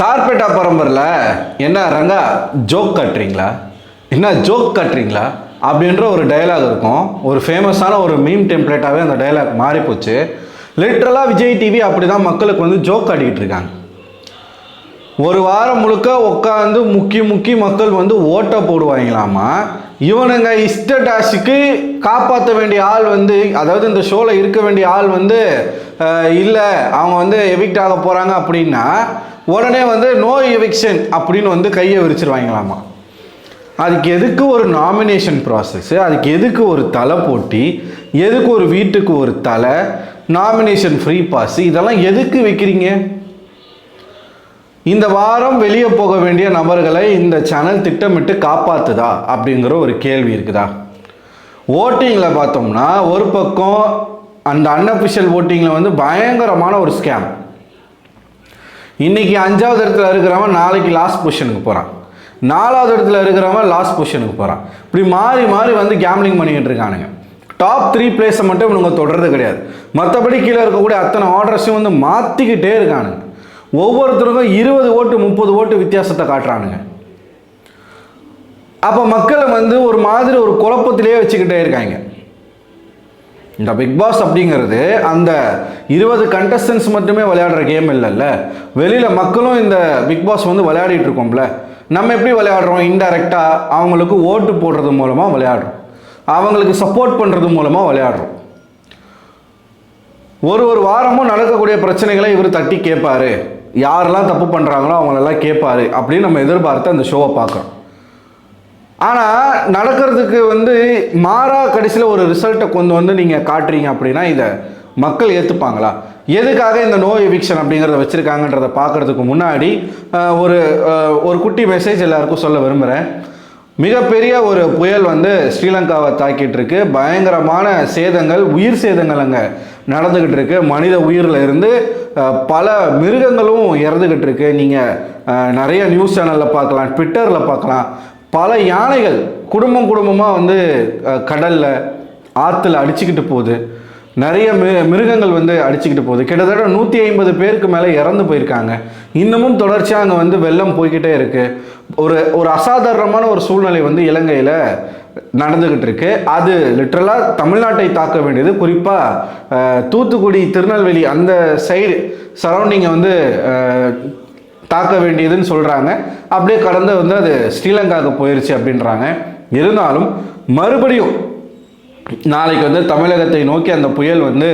சார்பேட்டா பரம்பரில் என்ன ரங்கா ஜோக் கட்டுறீங்களா, என்ன ஜோக் கட்டுறீங்களா அப்படின்ற ஒரு டயலாக் இருக்கும். ஒரு ஃபேமஸான ஒரு மீம் டெம்ப்ளேட்டாகவே அந்த டயலாக் மாறி போச்சு. லிட்ரலாக விஜய் டிவி அப்படி தான் மக்களுக்கு வந்து ஜோக் காட்டிக்கிட்டு இருக்காங்க. ஒரு வாரம் முழுக்க உட்காந்து முக்கி மக்கள் வந்து ஓட்டை போடுவாங்களாமா. இவனுங்க இஷ்டடாஷுக்கு காப்பாற்ற வேண்டிய ஆள் வந்து, அதாவது இந்த ஷோவில் இருக்க வேண்டிய ஆள் வந்து இல்லை, அவங்க வந்து எவிக்ட் ஆக போகிறாங்க அப்படின்னா உடனே வந்து நோ எவிக்ஷன் அப்படின்னு வந்து கையை விரிச்சிருவாங்களாமா. அதுக்கு எதுக்கு ஒரு நாமினேஷன் ப்ராசஸ்ஸு, அதுக்கு எதுக்கு ஒரு தலை போட்டி, எதுக்கு ஒரு வீட்டுக்கு ஒரு தலை, நாமினேஷன் ஃப்ரீ பாஸ், இதெல்லாம் எதுக்கு வைக்கிறீங்க? இந்த வாரம் வெளியே போக வேண்டிய நபர்களை இந்த சேனல் திட்டமிட்டு காப்பாற்றுதா அப்படிங்கிற ஒரு கேள்வி இருக்குதா? ஓட்டிங்கில் பார்த்தோம்னா ஒரு பக்கம் அந்த அன்அஃபிஷியல் ஓட்டிங்கில் வந்து பயங்கரமான ஒரு ஸ்கேம். இன்றைக்கி 5வது இடத்துல இருக்கிறவன் நாளைக்கு லாஸ்ட் பொசிஷனுக்கு போகிறான், 4வது இடத்துல இருக்கிறவன் லாஸ்ட் பொசிஷனுக்கு போகிறான். இப்படி மாறி மாறி வந்து கேம்லிங் பண்ணிக்கிட்டு இருக்கானுங்க. டாப் 3 பிளேஸை மட்டும் இவங்க தொடர்றது கிடையாது, மற்றபடி கீழே இருக்கக்கூடிய அத்தனை ஆர்டர்ஸையும் வந்து மாற்றிக்கிட்டே இருக்கானுங்க. ஒவ்வொருத்தருக்கும் 20 ஓட்டு 30 ஓட்டு வித்தியாசத்தை காட்டுறானுங்க. அப்போ மக்களை வந்து ஒரு மாதிரி ஒரு குழப்பத்திலே வச்சுக்கிட்டே இருக்காங்க. இந்த பிக் பாஸ் அப்படிங்கிறது அந்த 20 கண்டஸ்டன்ஸ் மட்டுமே விளையாடுற கேம் இல்லைல்ல, வெளியில் மக்களும் இந்த பிக் பாஸ் வந்து விளையாடிட்டு இருக்கோம்ல. நம்ம எப்படி விளையாடுறோம்? இன்டைரக்டாக அவங்களுக்கு ஓட்டு போடுறது மூலமாக விளையாடுறோம், அவங்களுக்கு சப்போர்ட் பண்ணுறது மூலமாக விளையாடுறோம். ஒரு வாரமும் நடக்கக்கூடிய பிரச்சனைகளை இவர் தட்டி கேட்பாரு, யாரெல்லாம் தப்பு பண்ணுறாங்களோ அவங்களெல்லாம் கேட்பாரு அப்படின்னு நம்ம எதிர்பார்த்து அந்த ஷோவை பார்க்குறோம். ஆனால் நடக்கிறதுக்கு வந்து மாறா கடைசியில் ஒரு ரிசல்ட்டை கொண்டு வந்து நீங்கள் காட்டுறீங்க அப்படின்னா இதை மக்கள் ஏற்றுப்பாங்களா? எதுக்காக இந்த நோ எவிக்ஷன் அப்படிங்கிறத வச்சுருக்காங்கன்றதை பார்க்குறதுக்கு முன்னாடி ஒரு குட்டி மெசேஜ் எல்லாருக்கும் சொல்ல விரும்புகிறேன். மிகப்பெரிய ஒரு புயல் வந்து ஸ்ரீலங்காவை தாக்கிட்டு இருக்கு. பயங்கரமான சேதங்கள், உயிர் சேதங்கள் அங்கே நடந்துக்கிட்டு இருக்கு. மனித உயிரில் இருந்து பல மிருகங்களும் இறந்துக்கிட்டு இருக்கு. நீங்கள் நிறைய நியூஸ் சேனலில் பார்க்கலாம், ட்விட்டரில் பார்க்கலாம். பல யானைகள் குடும்பமாக வந்து கடலில் ஆற்றுல அடிச்சுக்கிட்டு போகுது. நிறைய மிருகங்கள் வந்து அடிச்சுக்கிட்டு போகுது. கிட்டத்தட்ட 150 பேருக்கு மேலே இறந்து போயிருக்காங்க. இன்னமும் தொடர்ச்சியாக அங்கே வந்து வெள்ளம் போய்கிட்டே இருக்குது. ஒரு அசாதாரணமான ஒரு சூழ்நிலை வந்து இலங்கையில் நடந்துக்கிட்டு இருக்கு. அது லிட்ரலாக தமிழ்நாட்டை தாக்க வேண்டியது, குறிப்பாக தூத்துக்குடி திருநெல்வேலி அந்த சைடு சரௌண்டிங்கை வந்து தாக்க வேண்டியதுன்னு சொல்கிறாங்க. அப்படியே கடந்து வந்து அது ஸ்ரீலங்காவுக்கு போயிடுச்சு அப்படின்றாங்க. இருந்தாலும் மறுபடியும் நாளைக்கு வந்து தமிழகத்தை நோக்கி அந்த புயல் வந்து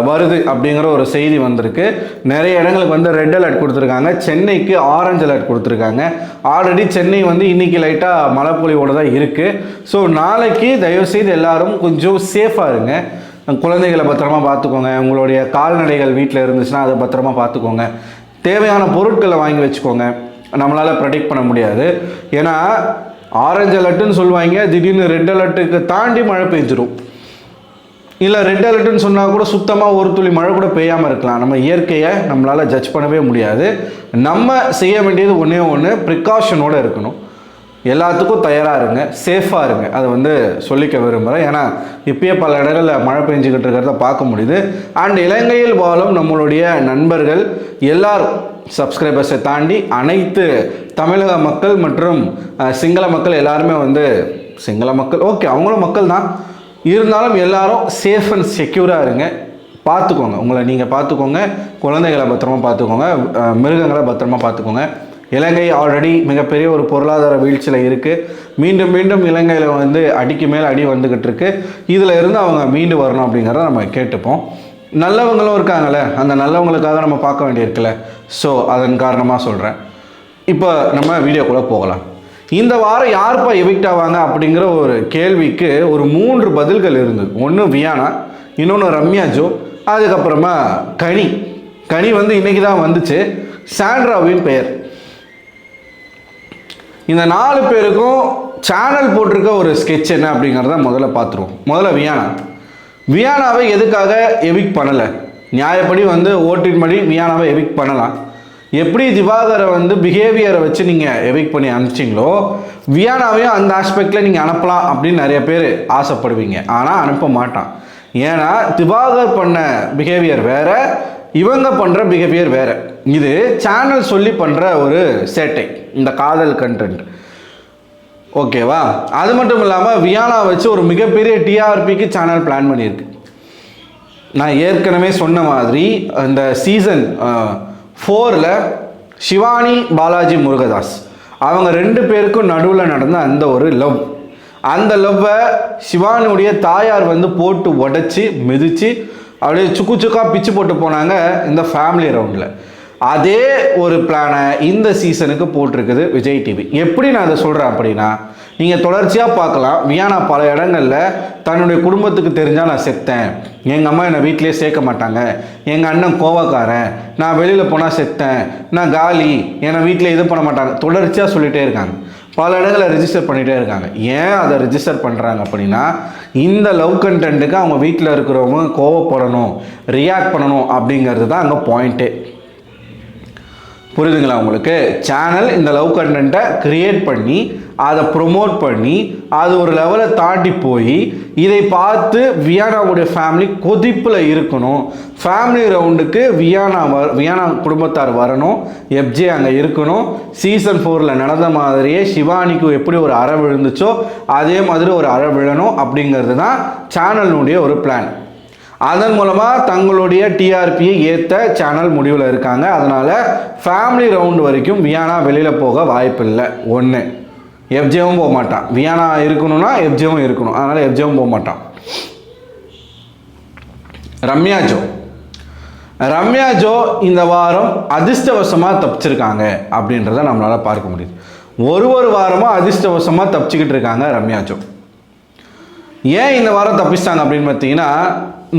வருது அப்படிங்கிற ஒரு செய்தி வந்திருக்கு. நிறைய இடங்களுக்கு வந்து ரெட் அலர்ட் கொடுத்துருக்காங்க, சென்னைக்கு ஆரஞ்சு அலர்ட் கொடுத்துருக்காங்க. ஆல்ரெடி சென்னை வந்து இன்றைக்கி லைட்டாக மழைப்பொழிவோடு தான் இருக்குது. ஸோ நாளைக்கு தயவுசெய்து எல்லாரும் கொஞ்சம் சேஃபாக இருங்க. குழந்தைகளை பத்திரமா பார்த்துக்கோங்க. உங்களுடைய கால்நடைகள் வீட்டில் இருந்துச்சுன்னா அதை பத்திரமா பார்த்துக்கோங்க. தேவையான பொருட்களை வாங்கி வச்சுக்கோங்க. நம்மளால் ப்ரெடிக்ட் பண்ண முடியாது. ஏன்னா ஆரஞ்சு அலர்ட்டுன்னு சொல்லுவாங்க, திடீர்னு ரெட் அலர்ட்டுக்கு தாண்டி மழை பெஞ்சிரும். இல்லை ரெட் அலர்ட்டுன்னு சொன்னால் கூட சுத்தமாக ஒரு துளி மழை கூட பெய்யாமல் இருக்கலாம். நம்ம இயற்கையை நம்மளால் ஜட்ஜ் பண்ணவே முடியாது. நம்ம செய்ய வேண்டியது ஒன்றே ஒன்று, ப்ரிகாஷனோடு இருக்கணும். எல்லாத்துக்கும் தயாராக இருங்க, சேஃபாக இருங்க. அதை வந்து சொல்லிக்க விரும்புகிறேன். ஏன்னா இப்பயே பல இடங்களில் மழை பெஞ்சிக்கிட்டு இருக்கிறத பார்க்க முடியுது. அண்ட் இலங்கையில் வாழும் நம்மளுடைய நண்பர்கள் எல்லாரும், சப்ஸ்கிரைபர்ஸை தாண்டி அனைத்து தமிழக மக்கள் மற்றும் சிங்கள மக்கள் எல்லாருமே வந்து, சிங்கள மக்கள் ஓகே அவங்களும் மக்கள் தான், இருந்தாலும் எல்லாரும் சேஃப் அண்ட் செக்யூராக இருங்க. பார்த்துக்கோங்க, உங்களை நீங்கள் பார்த்துக்கோங்க, குழந்தைகளை பத்திரமா பார்த்துக்கோங்க, மிருகங்களை பத்திரமா பார்த்துக்கோங்க. இலங்கை ஆல்ரெடி மிகப்பெரிய ஒரு பொருளாதார வீழ்ச்சியில் இருக்குது. மீண்டும் இலங்கையில் வந்து அடிக்கு மேலே அடி வந்துக்கிட்டு இருக்கு. இதில் இருந்து அவங்க மீண்டு வரணும் அப்படிங்கிறத நம்ம கேட்டுப்போம். நல்லவங்களும் இருக்காங்கள்ல, அந்த நல்லவங்களுக்காக நம்ம பார்க்க வேண்டியிருக்குல்ல. ஸோ அதன் காரணமாக சொல்கிறேன். இப்போ நம்ம வீடியோக்குள்ளே போகலாம். இந்த வாரம் யாருப்பா எவிக்ட் ஆவாங்க அப்படிங்கிற ஒரு கேள்விக்கு ஒரு 3 பதில்கள் இருந்தது. ஒன்று வியானா, இன்னொன்று ரம்யா ஜோ, அதுக்கப்புறமா கனி வந்து இன்றைக்கி தான் வந்துச்சு. சாண்ட்ராவின் பெயர். இந்த 4 பேருக்கும் சேனல் போட்டிருக்க ஒரு ஸ்கெட்ச் என்ன அப்படிங்கிறத முதல்ல பார்த்துருவோம். முதல்ல வியானாவை எதுக்காக எவிக்ட் பண்ணலை? நியாயப்படி வந்து ஓட்டின்படி வியானாவை எவிக்ட் பண்ணலாம். எப்படி திவாகரை வந்து பிஹேவியரை வச்சு நீங்கள் எவிக்ட் பண்ணி அனுப்பிச்சிங்களோ, வியானாவையும் அந்த ஆஸ்பெக்டில் நீங்கள் அனுப்பலாம் அப்படின்னு நிறைய பேர் ஆசைப்படுவீங்க. ஆனால் அனுப்ப மாட்டான். ஏன்னா திவாகர் பண்ண பிஹேவியர் வேறு, இவங்க பண்ணுற பிஹேவியர் வேறு. இது சேனல் சொல்லி பண்ணுற ஒரு சேட்டை, இந்த காதல் கண்டென்ட். ஓகேவா? அது மட்டும் இல்லாமல் வியானா வச்சு ஒரு மிகப்பெரிய டிஆர்பிக்கு சேனல் பிளான் பண்ணியிருக்கு. நான் ஏற்கனவே சொன்ன மாதிரி இந்த சீசன் 4ல் சிவானி பாலாஜி முருகதாஸ் அவங்க 2 பேருக்கும் நடுவில் நடந்த அந்த ஒரு லவ், அந்த லவ்வை சிவானியுடைய தாயார் வந்து போட்டு உடச்சி மிதித்து அப்படியே சுக்கு சுக்காக பிச்சு போட்டு போனாங்க இந்த ஃபேமிலி ரவுண்டில். அதே ஒரு பிளானை இந்த சீசனுக்கு போட்டிருக்குது விஜய் டிவி. எப்படி நான் அதை சொல்கிறேன் அப்படின்னா, நீங்கள் தொடர்ச்சியாக பார்க்கலாம், வியானா பல இடங்களில் தன்னுடைய குடும்பத்துக்கு தெரிஞ்சால் நான் செத்தேன், எங்கள் அம்மா என்னை வீட்டிலே சேர்க்க மாட்டாங்க, எங்கள் அண்ணன் கோவக்காரன், நான் வெளியில் போனால் செத்தேன், நான் காலி, என்னை வீட்டில் இது பண்ண மாட்டாங்க, தொடர்ச்சியாக சொல்லிகிட்டே இருக்காங்க. பல இடங்களில் ரிஜிஸ்டர் பண்ணிகிட்டே இருக்காங்க. ஏன் அதை ரிஜிஸ்டர் பண்ணுறாங்க அப்படின்னா, இந்த லவ் கண்டென்ட்டுக்கு அவங்க வீட்டில் இருக்கிறவங்க கோவப்படணும், ரியாக்ட் பண்ணணும் அப்படிங்கிறது தான் அங்கே பாயிண்ட்டே. புரியுதுங்களா உங்களுக்கு? சேனல் இந்த லவ் கண்டென்ட்டை கிரியேட் பண்ணி அதை ப்ரொமோட் பண்ணி அது ஒரு லெவலை தாண்டி போய் இதை பார்த்து வியானாவுடைய ஃபேமிலி கொதிப்பில் இருக்கணும், ஃபேமிலி ரவுண்டுக்கு வியானா குடும்பத்தார் வரணும், எஃப்ஜே அங்கே இருக்கணும், சீசன் 4ல் நடந்த மாதிரியே சிவானிக்கு எப்படி ஒரு அறை விழுந்துச்சோ அதே மாதிரி ஒரு அறை விழணும் அப்படிங்கிறது தான் சேனலினுடைய ஒரு பிளான். அதன் மூலமாக தங்களுடைய டிஆர்பியை ஏற்ற சேனல் முடிவில் இருக்காங்க. அதனால் ஃபேமிலி ரவுண்டு வரைக்கும் வியானா வெளியில் போக வாய்ப்பில்லை. ஒன்று, எஃப்ஜேவும் போக மாட்டான். வியானா இருக்கணும்னா எஃப்ஜேவும் இருக்கணும், அதனால் எஃப்ஜேவும் போக மாட்டான். ரம்யா ஜோ இந்த வாரம் அதிர்ஷ்டவசமாக தப்பிச்சிருக்காங்க அப்படின்றத நம்மளால் பார்க்க முடியுது. ஒரு வாரமாக அதிர்ஷ்டவசமாக தப்பிச்சுக்கிட்டு இருக்காங்க ரம்யா ஜோ. ஏன் இந்த வாரம் தப்பிச்சிட்டாங்க அப்படின்னு பார்த்தீங்கன்னா,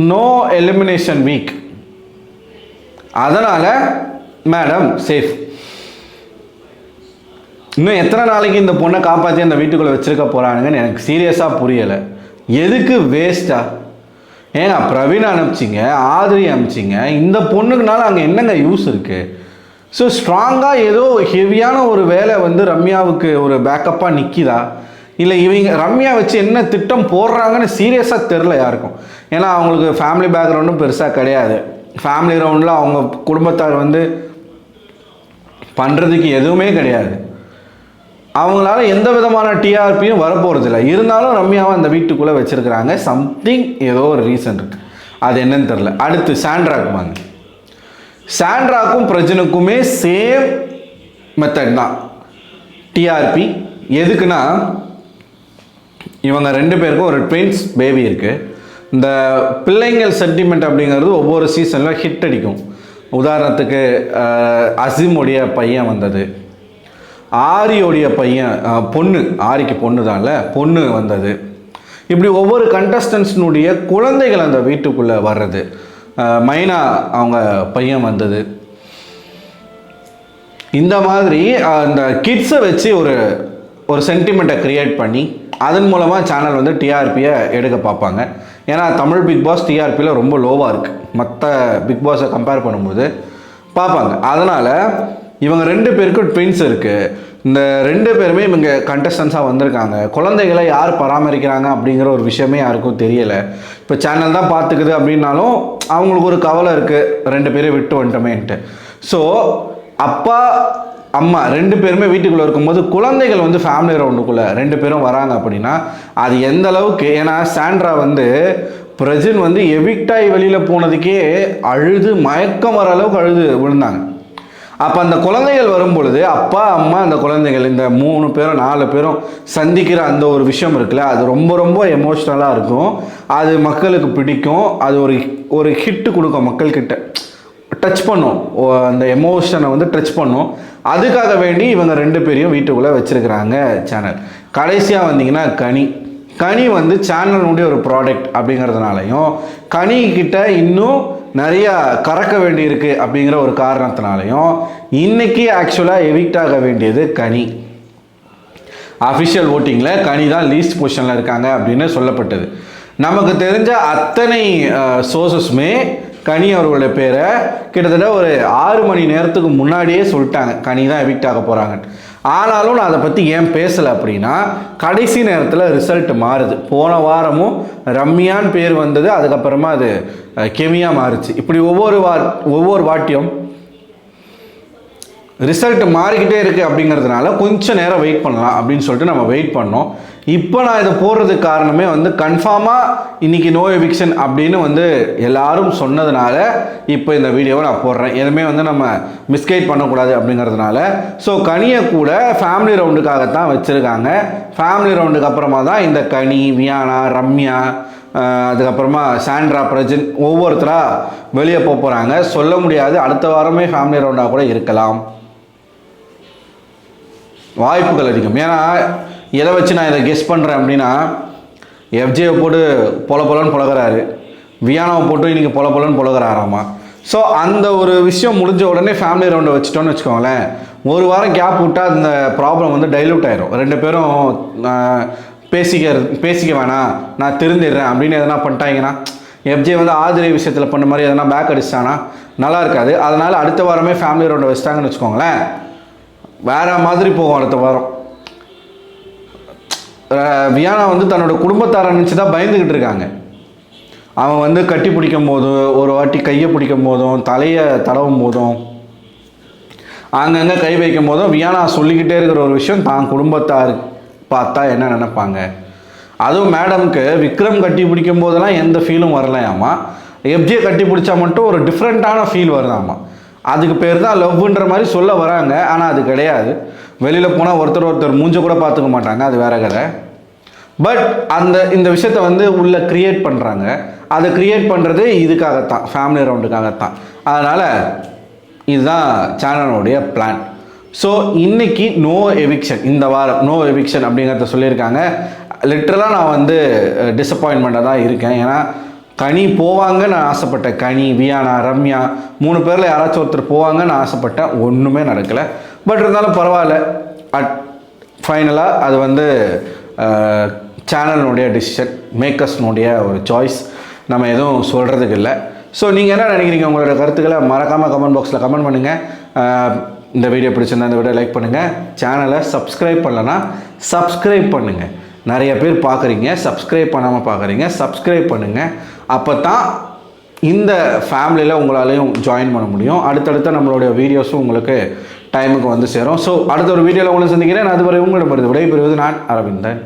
நோ எலிமினேஷன் வீக், அதனால் மேடம் சேஃப். இன்னும் எத்தனை நாளைக்கு இந்த பொண்ணை காப்பாற்றி அந்த வீட்டுக்குள்ளே வச்சுருக்க போகிறானுங்கன்னு எனக்கு சீரியஸாக புரியலை. எதுக்கு வேஸ்ட்டா? ஏங்க பிரவீன் அனுப்பிச்சிங்க, ஆதிரி அனுப்பிச்சிங்க, இந்த பொண்ணுக்குனால அங்கே என்னங்க யூஸ் இருக்குது? ஸோ ஸ்ட்ராங்காக ஏதோ ஹெவியான ஒரு வேலை வந்து ரம்யாவுக்கு ஒரு பேக்கப்பாக நிற்கிதா? இல்லை இவங்க ரம்யா வச்சு என்ன திட்டம் போடுறாங்கன்னு சீரியஸாக தெரில யாருக்கும். ஏன்னா அவங்களுக்கு ஃபேமிலி பேக்ரவுண்டும் பெருசாக கிடையாது. ஃபேமிலி ரவுண்டில் அவங்க குடும்பத்தார் வந்து பண்ணுறதுக்கு எதுவுமே கிடையாது. அவங்களால எந்த விதமான டிஆர்பியும் வரப்போகிறதில்ல. இருந்தாலும் ரம்யாவை அந்த வீட்டுக்குள்ளே வச்சுருக்கிறாங்க. சம்திங் ஏதோ ஒரு ரீசன் இருக்குது, அது என்னன்னு தெரில. அடுத்து சாண்ட்ராக்கு வாங்க. சாண்ட்ராக்கும் பிரஜனுக்குமே சேம் மெத்தட் தான் டிஆர்பி. எதுக்குன்னா, இவங்க 2 பேருக்கும் ஒரு ட்வின்ஸ் பேபி இருக்குது. இந்த பிள்ளைங்கள் சென்டிமெண்ட் அப்படிங்கிறது ஒவ்வொரு சீசனில் ஹிட் அடிக்கும். உதாரணத்துக்கு அசீமுடைய பையன் வந்தது, ஆரியோடைய பையன் பொண்ணு, ஆரிக்கு பொண்ணு தான்ல, பொண்ணு வந்தது. இப்படி ஒவ்வொரு கண்டஸ்டன்ஸ்னுடைய குழந்தைகள் அந்த வீட்டுக்குள்ளே வர்றது. மைனா அவங்க பையன் வந்தது. இந்த மாதிரி அந்த கிட்ஸை வச்சு ஒரு சென்டிமெண்ட்டை க்ரியேட் பண்ணி அதன் மூலமாக சேனல் வந்து டிஆர்பியை எடுக்க பார்ப்பாங்க. ஏன்னா தமிழ் பிக் பாஸ் டிஆர்பியில் ரொம்ப லோவாக இருக்குது, மற்ற பிக் பாஸை கம்பேர் பண்ணும்போது பார்ப்பாங்க. அதனால் இவங்க 2 பேருக்கும் ட்வின்ஸ் இருக்குது. இந்த 2 பேருமே இவங்க கண்டஸ்டன்ஸாக வந்திருக்காங்க. குழந்தைகளை யார் பராமரிக்கிறாங்க அப்படிங்கிற ஒரு விஷயமே யாருக்கும் தெரியலை. இப்போ சேனல் தான் பார்த்துக்குது அப்படின்னாலும் அவங்களுக்கு ஒரு கவலை இருக்குது, 2 பேரும் விட்டு வந்துட்டோமேன்ட்டு. ஸோ அப்பா அம்மா 2 பேருமே வீட்டுக்குள்ளே இருக்கும்போது குழந்தைகள் வந்து ஃபேமிலி ரவுண்டுக்குள்ளே 2 பேரும் வராங்க அப்படின்னா அது எந்த அளவுக்கு. ஏன்னா சாண்ட்ரா வந்து பிரஜன் வந்து எவிக்டாய் வெளியில் போனதுக்கே அழுது மயக்கம் வர அளவுக்கு அழுது விழுந்தாங்க. அப்போ அந்த குழந்தைகள் வரும்பொழுது அப்பா அம்மா அந்த குழந்தைகள் இந்த 3 பேரும் 4 பேரும் சந்திக்கிற அந்த ஒரு விஷயம் இருக்குல்ல, அது ரொம்ப ரொம்ப எமோஷ்னலாக இருக்கும். அது மக்களுக்கு பிடிக்கும். அது ஒரு ஹிட்டு கொடுக்கும், மக்கள்கிட்ட டச் பண்ணும், அந்த எமோஷனை வந்து டச் பண்ணும். அதுக்காக வேண்டி இவங்க 2 பேரையும் வீட்டுக்குள்ளே வச்சுருக்கிறாங்க சேனல். கடைசியாக வந்தீங்கன்னா கனி வந்து சேனலுடைய ஒரு ப்ராடக்ட் அப்படிங்கிறதுனாலையும், கனிக்கிட்ட இன்னும் நிறையா கறக்க வேண்டி இருக்குது அப்படிங்கிற ஒரு காரணத்தினாலையும் இன்றைக்கி ஆக்சுவலாக எவிக்ட் ஆக வேண்டியது கனி. அஃபிஷியல் ஓட்டிங்கில் கனி தான் லீஸ்ட் பொசிஷனில் இருக்காங்க அப்படின்னு சொல்லப்பட்டது. நமக்கு தெரிஞ்ச அத்தனை சோர்சஸுமே கனி அவர்களுடைய பேரை கிட்டத்தட்ட ஒரு 6 மணி நேரத்துக்கு முன்னாடியே சொல்லிட்டாங்க, கனி தான் எவிக்ட் ஆக போகிறாங்க. ஆனாலும் நான் அதை பற்றி ஏன் பேசலை அப்படின்னா, கடைசி நேரத்தில் ரிசல்ட் மாறுது. போன வாரமும் ரம்யான்னு பேர் வந்தது, அதுக்கப்புறமா அது கெமியா மாறுச்சு. இப்படி ஒவ்வொரு வாட்டியும் ரிசல்ட் மாறிக்கிட்டே இருக்குது. அப்படிங்கிறதுனால கொஞ்சம் நேரம் வெயிட் பண்ணலாம் அப்படின்னு சொல்லிட்டு நம்ம வெயிட் பண்ணோம். இப்போ நான் இதை போடுறதுக்கு காரணமே வந்து கன்ஃபார்மாக இன்றைக்கி நோ எவிக்ஷன் அப்படின்னு வந்து எல்லாரும் சொன்னதுனால இப்போ இந்த வீடியோவை நான் போடுறேன். எதுவுமே வந்து நம்ம மிஸ்கைட் பண்ணக்கூடாது அப்படிங்கிறதுனால. ஸோ கனியை கூட ஃபேமிலி ரவுண்டுக்காகத்தான் வச்சுருக்காங்க. ஃபேமிலி ரவுண்டுக்கு அப்புறமா தான் இந்த கனி, வியானா, ரம்யா, அதுக்கப்புறமா சாண்ட்ரா, பிரஜன் ஒவ்வொருத்தராக வெளியே போகிறாங்க. சொல்ல முடியாது, அடுத்த வாரமே ஃபேமிலி ரவுண்டாக கூட இருக்கலாம், வாய்ப்புகள் அதிகம். ஏன்னா எதை வச்சு நான் இதை கெஸ் பண்ணுறேன் அப்படின்னா, எஃப்ஜேவை போட்டு பொலன்னு புலகிறாரு, வியானாவை போட்டு இன்றைக்கி பொலன்னு புலகிறாராமா. ஸோ அந்த ஒரு விஷயம் முடிஞ்ச உடனே ஃபேமிலி ரவுண்டை வச்சுட்டோன்னு வச்சுக்கோங்களேன், ஒரு வாரம் கேப் விட்டால் அந்த ப்ராப்ளம் வந்து டைலூட் ஆயிரும். ரெண்டு பேரும் பேசிக்க வேணாம், நான் திருந்திடுறேன் அப்படின்னு எதனா பண்ணிட்டாங்கன்னா, எஃப்ஜே வந்து ஆதிரை விஷயத்தில் பண்ண மாதிரி எதனா பேக் அடிச்சிட்டானா நல்லா இருக்காது. அதனால் அடுத்த வாரமே ஃபேமிலி ரவுண்டை வச்சுட்டாங்கன்னு வச்சுக்கோங்களேன், வேறு மாதிரி போகும். அடுத்த வாரம் வியானா வந்து தன்னோட குடும்பத்தாரை நினச்சி தான் பயந்துக்கிட்டு இருக்காங்க. அவன் வந்து கட்டி பிடிக்கும் போதும், ஒரு வாட்டி கையை பிடிக்கும் போதும், தலையை தடவும் போதும், அங்கங்கே கை வைக்கும் போதும் வியானா சொல்லிக்கிட்டே இருக்கிற ஒரு விஷயம், தான் குடும்பத்தார் பார்த்தா என்ன நினைப்பாங்க. அதுவும் மேடம்க்கு விக்ரம் கட்டி பிடிக்கும் போதெல்லாம் எந்த ஃபீலும் வரலையாமா, எஃப்ஜே கட்டி பிடிச்சா மட்டும் ஒரு டிஃப்ரெண்ட்டான ஃபீல் வருதாமா. அதுக்கு பேர் தான் லவ்ன்ற மாதிரி சொல்ல வராங்க. ஆனால் அது கிடையாது. வெளியில் போனால் ஒருத்தர் மூஞ்ச கூட பார்த்துக்க மாட்டாங்க, அது வேற கதை. பட் இந்த விஷயத்தை வந்து உள்ளே க்ரியேட் பண்ணுறாங்க. அதை க்ரியேட் பண்ணுறது இதுக்காகத்தான், ஃபேமிலி ரவுண்டுக்காகத்தான். அதனால் இதுதான் சேனலோடைய பிளான். ஸோ இன்றைக்கி நோ எவிக்ஷன், இந்த வாரம் நோ எவிக்ஷன் அப்படிங்கிறத சொல்லியிருக்காங்க. லிட்ரலாக நான் வந்து டிசப்பாயின்மெண்ட்டாக தான் இருக்கேன். ஏன்னா கனி போவாங்கன்னு நான் ஆசைப்பட்டேன். கனி, வியானா, ரம்யா 3 பேரில் யாராச்சும் ஒருத்தர் போவாங்கன்னு நான் ஆசைப்பட்டேன். ஒன்றுமே நடக்கலை. பட் இருந்தாலும் பரவாயில்ல. ஃபைனலாக அது வந்து சேனலினுடைய டிசிஷன், மேக்கர்ஸ்னுடைய ஒரு சாய்ஸ். நம்ம எதுவும் சொல்கிறதுக்கு இல்லை. ஸோ நீங்கள் என்ன நினைக்கிறீங்க? உங்களோட கருத்துக்களை மறக்காமல் கமெண்ட் பாக்ஸில் கமெண்ட் பண்ணுங்கள். இந்த வீடியோ பிடிச்சிருந்தா இந்த வீடியோ லைக் பண்ணுங்கள். சேனலை சப்ஸ்கிரைப் பண்ணலன்னா சப்ஸ்கிரைப் பண்ணுங்கள். நிறைய பேர் பார்க்குறீங்க, சப்ஸ்கிரைப் பண்ணாமல் பார்க்குறீங்க. சப்ஸ்கிரைப் பண்ணுங்கள். அப்போ தான் இந்த ஃபேமிலியில் உங்களாலையும் ஜாயின் பண்ண முடியும். அடுத்தடுத்த நம்மளுடைய வீடியோஸும் உங்களுக்கு டைமுக்கு வந்து சேரும். ஸோ அடுத்த ஒரு வீடியோவில் உங்களை சந்திக்கிறேன். அதுவரை உங்களிடமிருந்து விடைபெறுவது நான் அரவிந்தன்.